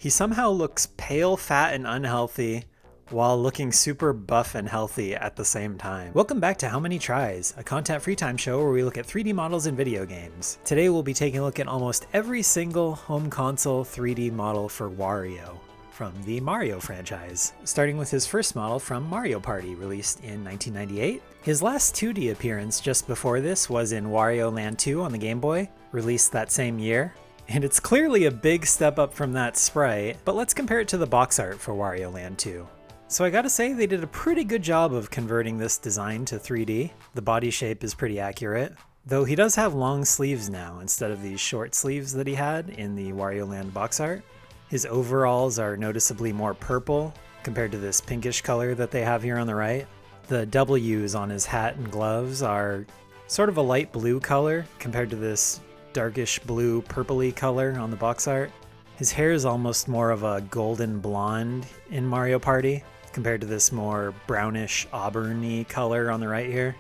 He somehow looks pale, fat, and unhealthy, while looking super buff and healthy at the same time. Welcome back to How Many Tries, a content free time show where we look at 3D models in video games. Today we'll be taking a look at almost every single home console 3D model for Wario from the Mario franchise, starting with his first model from Mario Party, released in 1998. His last 2D appearance just before this was in Wario Land 2 on the Game Boy, released that same year. And it's clearly a big step up from that sprite, but let's compare it to the box art for Wario Land 2. So I gotta say, they did a pretty good job of converting this design to 3D. The body shape is pretty accurate, though he does have long sleeves now instead of these short sleeves that he had in the Wario Land box art. His overalls are noticeably more purple compared to this pinkish color that they have here on the right. The W's on his hat and gloves are sort of a light blue color compared to this darkish blue purpley color on the box art. His hair is almost more of a golden blonde in Mario Party compared to this more brownish auburny color on the right here.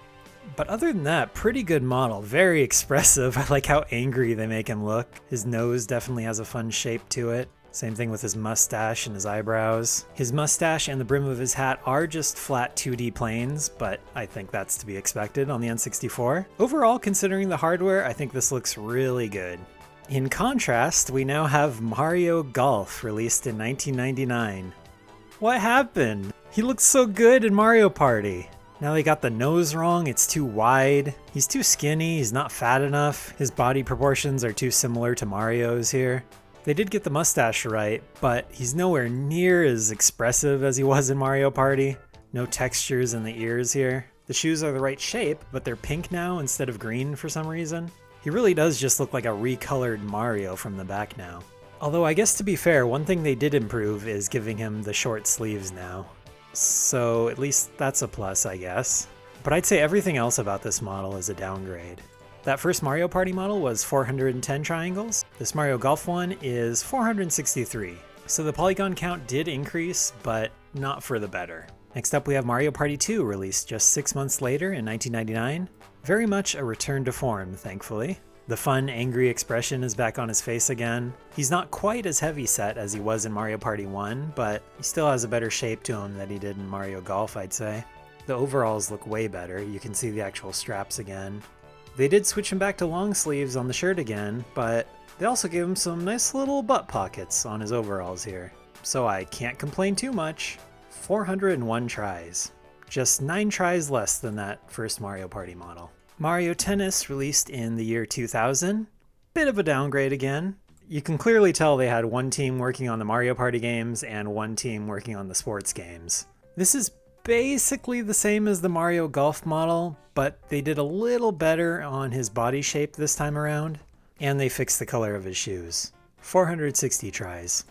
But other than that, pretty good model, very expressive. I like how angry they make him look. His nose definitely has a fun shape to it. Same thing with his mustache and his eyebrows. His mustache and the brim of his hat are just flat 2D planes, but I think that's to be expected on the N64. Overall, considering the hardware, I think this looks really good. In contrast, we now have Mario Golf, released in 1999. What happened? He looked so good in Mario Party. Now they got the nose wrong, it's too wide. He's too skinny, he's not fat enough. His body proportions are too similar to Mario's here. They did get the mustache right, but he's nowhere near as expressive as he was in Mario Party. No textures in the ears here. The shoes are the right shape, but they're pink now instead of green for some reason. He really does just look like a recolored Mario from the back now. Although I guess to be fair, one thing they did improve is giving him the short sleeves now. So at least that's a plus, I guess. But I'd say everything else about this model is a downgrade. That first Mario Party model was 410 triangles. This Mario Golf one is 463. So the polygon count did increase, but not for the better. Next up we have Mario Party 2, released just 6 months later in 1999. Very much a return to form, thankfully. The fun, angry expression is back on his face again. He's not quite as heavy set as he was in Mario Party 1, but he still has a better shape to him than he did in Mario Golf, I'd say. The overalls look way better. You can see the actual straps again. They did switch him back to long sleeves on the shirt again, but they also gave him some nice little butt pockets on his overalls here. So I can't complain too much. 401 tries. Just 9 tries less than that first Mario Party model. Mario Tennis, released in the year 2000. Bit of a downgrade again. You can clearly tell they had one team working on the Mario Party games and one team working on the sports games. This is basically the same as the Mario Golf model, but they did a little better on his body shape this time around, and they fixed the color of his shoes. 460 tries.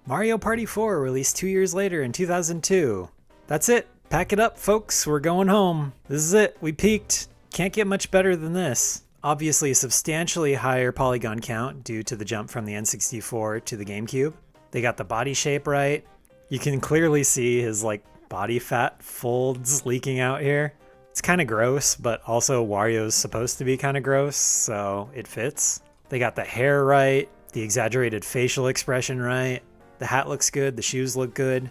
Mario Party 4, released 2 years later in 2002. That's it. Pack it up, folks. We're going home. This is it. We peaked. Can't get much better than this. Obviously a substantially higher polygon count due to the jump from the N64 to the GameCube. They got the body shape right. You can clearly see his body fat folds leaking out here. It's kind of gross, but also Wario's supposed to be kind of gross, so it fits. They got the hair right, the exaggerated facial expression right. The hat looks good, the shoes look good.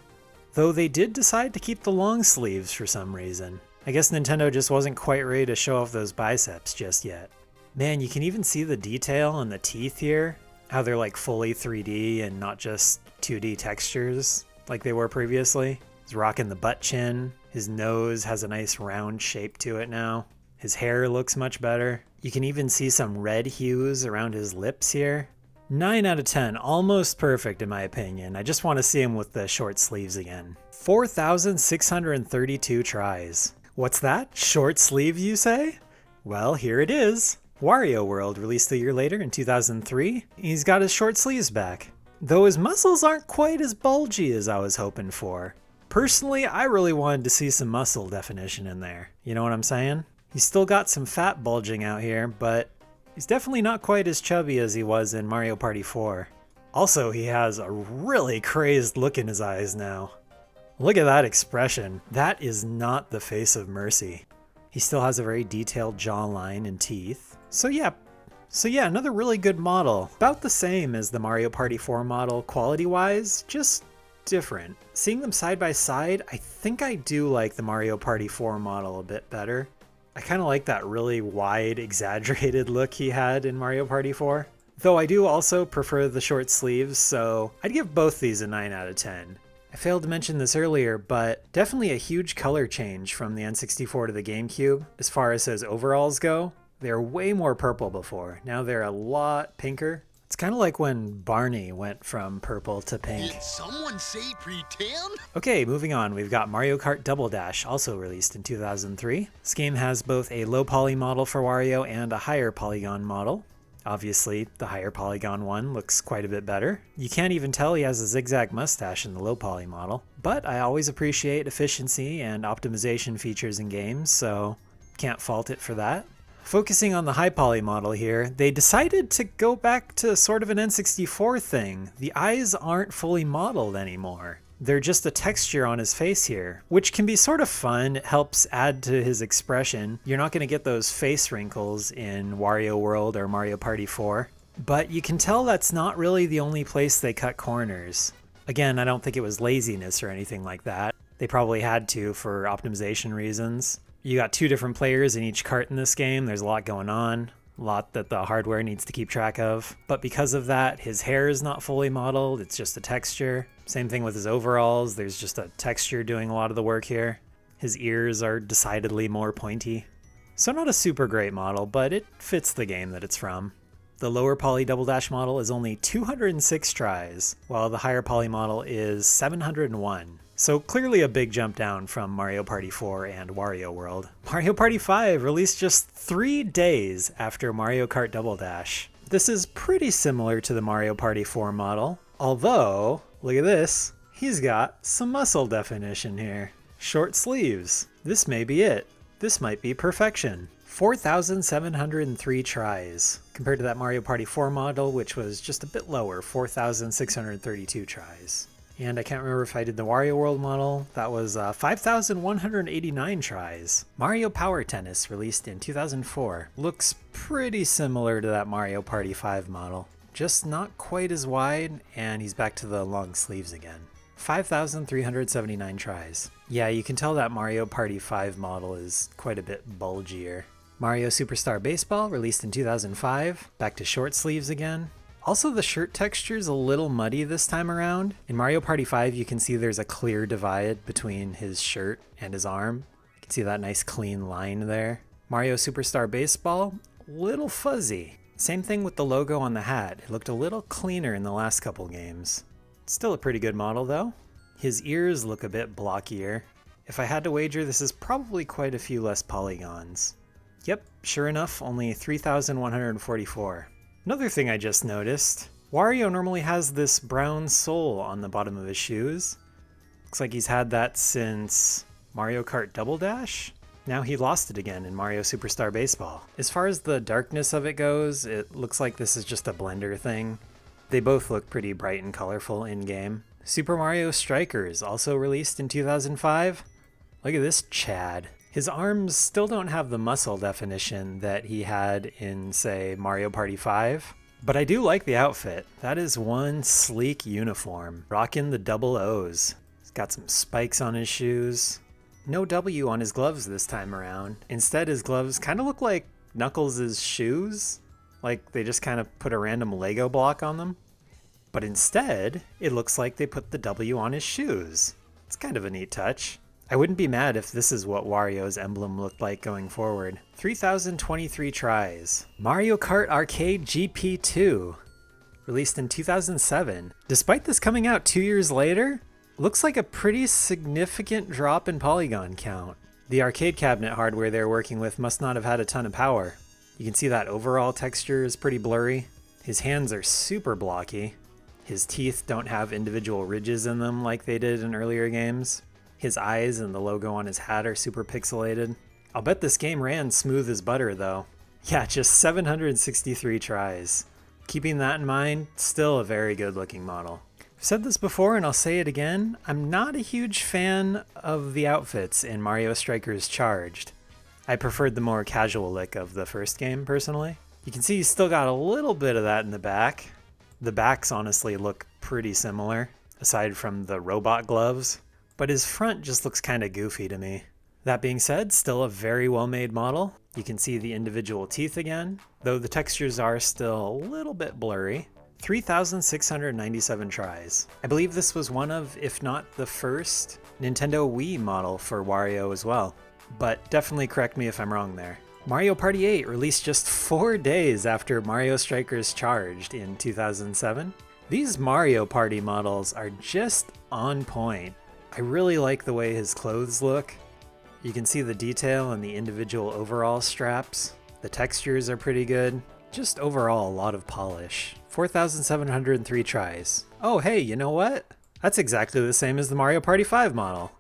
Though they did decide to keep the long sleeves for some reason. I guess Nintendo just wasn't quite ready to show off those biceps just yet. Man, you can even see the detail on the teeth here. How they're fully 3D and not just 2D textures like they were previously. He's rocking the butt chin. His nose has a nice round shape to it now. His hair looks much better. You can even see some red hues around his lips here. 9 out of 10, almost perfect in my opinion. I just want to see him with the short sleeves again. 4,632 tries. What's that? Short sleeve, you say? Well, here it is. Wario World, released a year later in 2003. He's got his short sleeves back. Though his muscles aren't quite as bulgy as I was hoping for. Personally, I really wanted to see some muscle definition in there. You know what I'm saying? He's still got some fat bulging out here, but he's definitely not quite as chubby as he was in Mario Party 4. Also, he has a really crazed look in his eyes now. Look at that expression. That is not the face of mercy. He still has a very detailed jawline and teeth. So yeah, So yeah, another really good model. About the same as the Mario Party 4 model quality-wise, just different. Seeing them side by side, I think I do like the Mario Party 4 model a bit better. I kind of like that really wide, exaggerated look he had in Mario Party 4. Though I do also prefer the short sleeves, so I'd give both these a 9 out of 10. I failed to mention this earlier, but definitely a huge color change from the N64 to the GameCube as far as his overalls go. They were way more purple before. Now they're a lot pinker. It's kind of like when Barney went from purple to pink. Did someone say pretend? Okay, moving on, we've got Mario Kart Double Dash, also released in 2003. This game has both a low poly model for Wario and a higher polygon model. Obviously, the higher polygon one looks quite a bit better. You can't even tell he has a zigzag mustache in the low poly model. But I always appreciate efficiency and optimization features in games, so can't fault it for that. Focusing on the high poly model here, they decided to go back to sort of an N64 thing. The eyes aren't fully modeled anymore. They're just a texture on his face here, which can be sort of fun. It helps add to his expression. You're not going to get those face wrinkles in Wario World or Mario Party 4, but you can tell that's not really the only place they cut corners. Again, I don't think it was laziness or anything like that. They probably had to for optimization reasons. You got 2 different players in each cart in this game. There's a lot going on, a lot that the hardware needs to keep track of. But because of that, his hair is not fully modeled. It's just a texture. Same thing with his overalls. There's just a texture doing a lot of the work here. His ears are decidedly more pointy. So not a super great model, but it fits the game that it's from. The lower poly Double Dash model is only 206 tries, while the higher poly model is 701. So clearly a big jump down from Mario Party 4 and Wario World. Mario Party 5 released just 3 days after Mario Kart Double Dash. This is pretty similar to the Mario Party 4 model, although, look at this, he's got some muscle definition here. Short sleeves. This may be it. This might be perfection. 4,703 tries, compared to that Mario Party 4 model, which was just a bit lower, 4,632 tries. And I can't remember if I did the Wario World model. That was 5,189 tries. Mario Power Tennis, released in 2004. Looks pretty similar to that Mario Party 5 model. Just not quite as wide, and he's back to the long sleeves again. 5,379 tries. Yeah, you can tell that Mario Party 5 model is quite a bit bulgier. Mario Superstar Baseball, released in 2005. Back to short sleeves again. Also, the shirt texture's a little muddy this time around. In Mario Party 5, you can see there's a clear divide between his shirt and his arm. You can see that nice clean line there. Mario Superstar Baseball, little fuzzy. Same thing with the logo on the hat. It looked a little cleaner in the last couple games. Still a pretty good model though. His ears look a bit blockier. If I had to wager, this is probably quite a few less polygons. Yep, sure enough, only 3,144. Another thing I just noticed, Wario normally has this brown sole on the bottom of his shoes. Looks like he's had that since Mario Kart Double Dash. Now he lost it again in Mario Superstar Baseball. As far as the darkness of it goes, it looks like this is just a blender thing. They both look pretty bright and colorful in-game. Super Mario Strikers, also released in 2005. Look at this Chad. His arms still don't have the muscle definition that he had in, say, Mario Party 5. But I do like the outfit. That is one sleek uniform. Rocking the double O's. He's got some spikes on his shoes. No W on his gloves this time around. Instead, his gloves kind of look like Knuckles' shoes. Like they just kind of put a random Lego block on them. But instead, it looks like they put the W on his shoes. It's kind of a neat touch. I wouldn't be mad if this is what Wario's emblem looked like going forward. 3,023 tries. Mario Kart Arcade GP2, released in 2007. Despite this coming out 2 years later, looks like a pretty significant drop in polygon count. The arcade cabinet hardware they're working with must not have had a ton of power. You can see that overall texture is pretty blurry. His hands are super blocky. His teeth don't have individual ridges in them like they did in earlier games. His eyes and the logo on his hat are super pixelated. I'll bet this game ran smooth as butter though. Yeah, just 763 tries. Keeping that in mind, still a very good looking model. I've said this before and I'll say it again, I'm not a huge fan of the outfits in Mario Strikers Charged. I preferred the more casual look of the first game personally. You can see he's still got a little bit of that in the back. The backs honestly look pretty similar, aside from the robot gloves, but his front just looks kind of goofy to me. That being said, still a very well-made model. You can see the individual teeth again, though the textures are still a little bit blurry. 3,697 tries. I believe this was one of, if not the first, Nintendo Wii model for Wario as well, but definitely correct me if I'm wrong there. Mario Party 8 released just 4 days after Mario Strikers Charged in 2007. These Mario Party models are just on point. I really like the way his clothes look. You can see the detail in the individual overall straps. The textures are pretty good. Just overall a lot of polish. 4,703 tries. Oh hey, you know what? That's exactly the same as the Mario Party 5 model.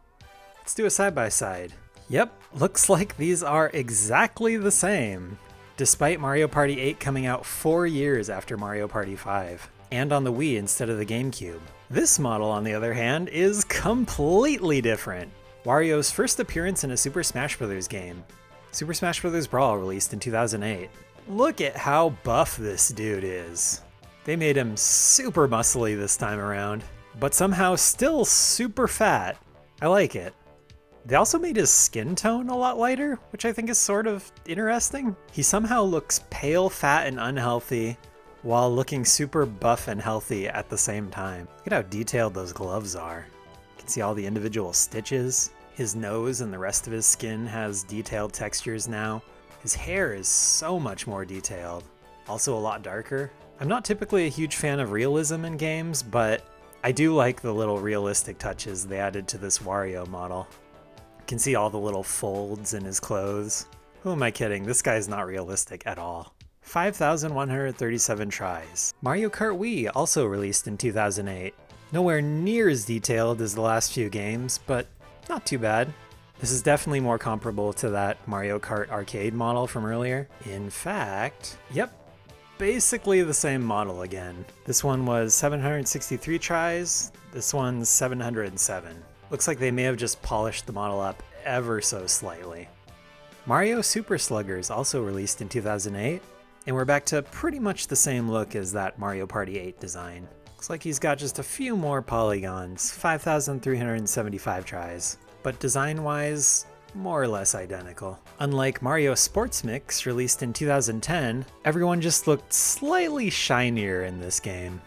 Let's do a side-by-side. Yep, looks like these are exactly the same, despite Mario Party 8 coming out 4 years after Mario Party 5, and on the Wii instead of the GameCube. This model, on the other hand, is completely different. Wario's first appearance in a Super Smash Bros. Game. Super Smash Bros. Brawl released in 2008. Look at how buff this dude is. They made him super muscly this time around, but somehow still super fat. I like it. They also made his skin tone a lot lighter, which I think is sort of interesting. He somehow looks pale, fat, and unhealthy, while looking super buff and healthy at the same time. Look at how detailed those gloves are. You can see all the individual stitches. His nose and the rest of his skin has detailed textures now. His hair is so much more detailed, also a lot darker. I'm not typically a huge fan of realism in games, but I do like the little realistic touches they added to this Wario model. You can see all the little folds in his clothes. Who am I kidding? This guy's not realistic at all. 5,137 tries. Mario Kart Wii also released in 2008. Nowhere near as detailed as the last few games, but not too bad. This is definitely more comparable to that Mario Kart arcade model from earlier. In fact, yep, basically the same model again. This one was 763 tries, this one's 707. Looks like they may have just polished the model up ever so slightly. Mario Super Sluggers also released in 2008, and we're back to pretty much the same look as that Mario Party 8 design. Looks like he's got just a few more polygons, 5,375 tries, but design-wise, more or less identical. Unlike Mario Sports Mix, released in 2010, everyone just looked slightly shinier in this game.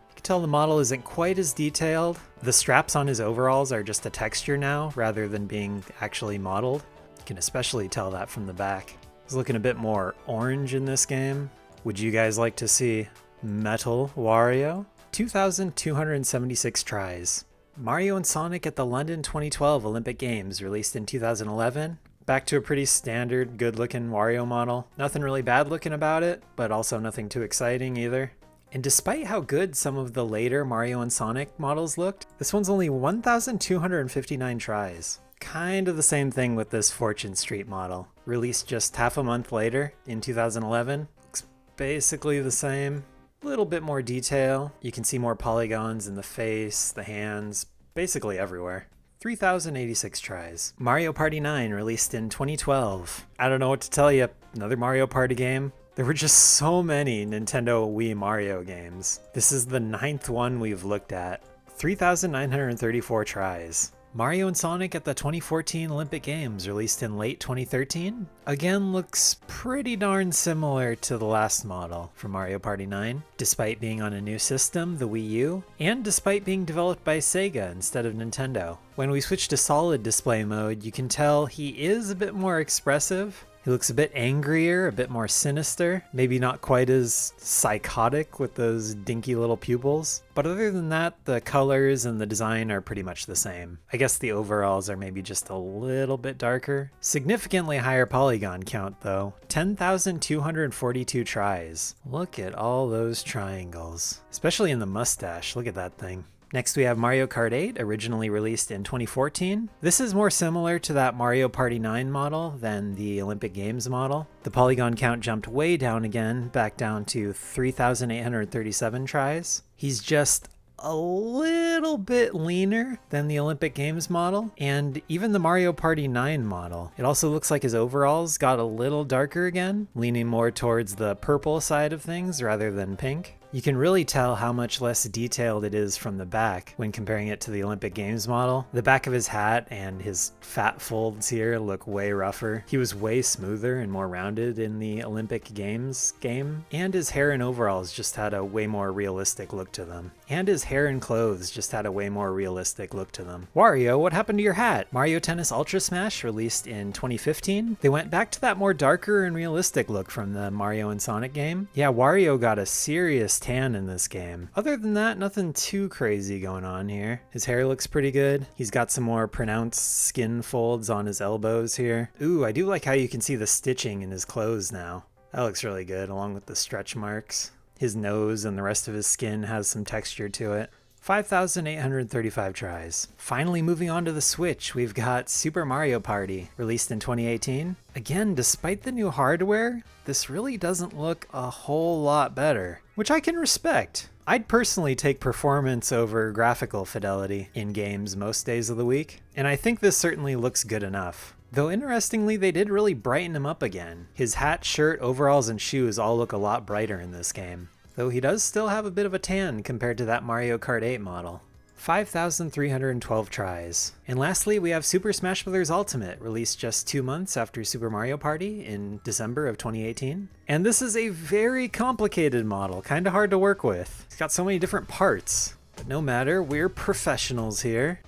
You can tell the model isn't quite as detailed. The straps on his overalls are just a texture now, rather than being actually modeled. You can especially tell that from the back. He's looking a bit more orange in this game. Would you guys like to see Metal Wario? 2,276 tries. Mario and Sonic at the London 2012 Olympic Games, released in 2011. Back to a pretty standard, good-looking Wario model. Nothing really bad-looking about it, but also nothing too exciting either. And despite how good some of the later Mario and Sonic models looked, this one's only 1,259 tries. Kind of the same thing with this Fortune Street model. Released just half a month later, in 2011. Looks basically the same. A little bit more detail. You can see more polygons in the face, the hands, basically everywhere. 3,086 tries. Mario Party 9 released in 2012. I don't know what to tell you, another Mario Party game. There were just so many Nintendo Wii Mario games. This is the 9th one we've looked at. 3,934 tries. Mario and Sonic at the 2014 Olympic Games, released in late 2013, again looks pretty darn similar to the last model from Mario Party 9, despite being on a new system, the Wii U, and despite being developed by Sega instead of Nintendo. When we switch to solid display mode, you can tell he is a bit more expressive. He looks a bit angrier, a bit more sinister, maybe not quite as psychotic with those dinky little pupils. But other than that, the colors and the design are pretty much the same. I guess the overalls are maybe just a little bit darker. Significantly higher polygon count though, 10,242 tries. Look at all those triangles, especially in the mustache, look at that thing. Next we have Mario Kart 8, originally released in 2014. This is more similar to that Mario Party 9 model than the Olympic Games model. The polygon count jumped way down again, back down to 3,837 tries. He's just a little bit leaner than the Olympic Games model, and even the Mario Party 9 model. It also looks like his overalls got a little darker again, leaning more towards the purple side of things rather than pink. You can really tell how much less detailed it is from the back when comparing it to the Olympic Games model. The back of his hat and his fat folds here look way rougher. He was way smoother and more rounded in the Olympic Games game, and his hair and overalls just had a way more realistic look to them. And his hair and clothes just had a way more realistic look to them. Wario, what happened to your hat? Mario Tennis Ultra Smash released in 2015. They went back to that more darker and realistic look from the Mario and Sonic game. Yeah, Wario got a serious tan in this game. Other than that, nothing too crazy going on here. His hair looks pretty good. He's got some more pronounced skin folds on his elbows here. Ooh, I do like how you can see the stitching in his clothes now. That looks really good, along with the stretch marks. His nose and the rest of his skin has some texture to it. 5,835 tries. Finally moving on to the Switch, we've got Super Mario Party, released in 2018. Again, despite the new hardware, this really doesn't look a whole lot better, which I can respect. I'd personally take performance over graphical fidelity in games most days of the week, and I think this certainly looks good enough. Though interestingly, they did really brighten him up again. His hat, shirt, overalls, and shoes all look a lot brighter in this game, though he does still have a bit of a tan compared to that Mario Kart 8 model. 5,312 tries. And lastly, we have Super Smash Bros. Ultimate, released just 2 months after Super Mario Party in December of 2018. And this is a very complicated model, kinda hard to work with. It's got so many different parts. But no matter, we're professionals here.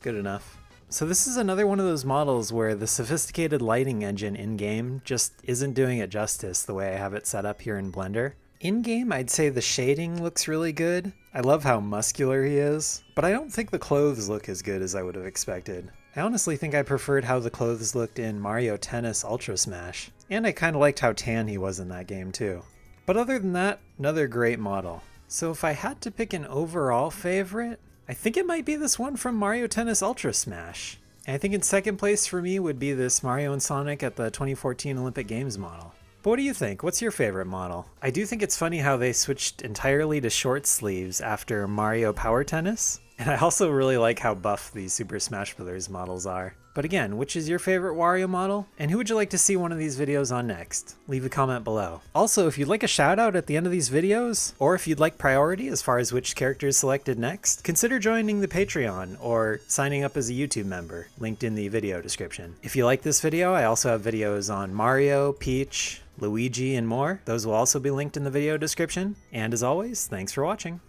Good enough. So this is another one of those models where the sophisticated lighting engine in-game just isn't doing it justice the way I have it set up here in Blender. In-game, I'd say the shading looks really good. I love how muscular he is, but I don't think the clothes look as good as I would have expected. I honestly think I preferred how the clothes looked in Mario Tennis Ultra Smash, and I kinda liked how tan he was in that game too. But other than that, another great model. So if I had to pick an overall favorite, I think it might be this one from Mario Tennis Ultra Smash. And I think in second place for me would be this Mario and Sonic at the 2014 Olympic Games model. But what do you think? What's your favorite model? I do think it's funny how they switched entirely to short sleeves after Mario Power Tennis. And I also really like how buff these Super Smash Bros. Models are. But again, which is your favorite Wario model? And who would you like to see one of these videos on next? Leave a comment below. Also, if you'd like a shout out at the end of these videos, or if you'd like priority as far as which character is selected next, consider joining the Patreon or signing up as a YouTube member, linked in the video description. If you like this video, I also have videos on Mario, Peach, Luigi, and more. Those will also be linked in the video description. And as always, thanks for watching.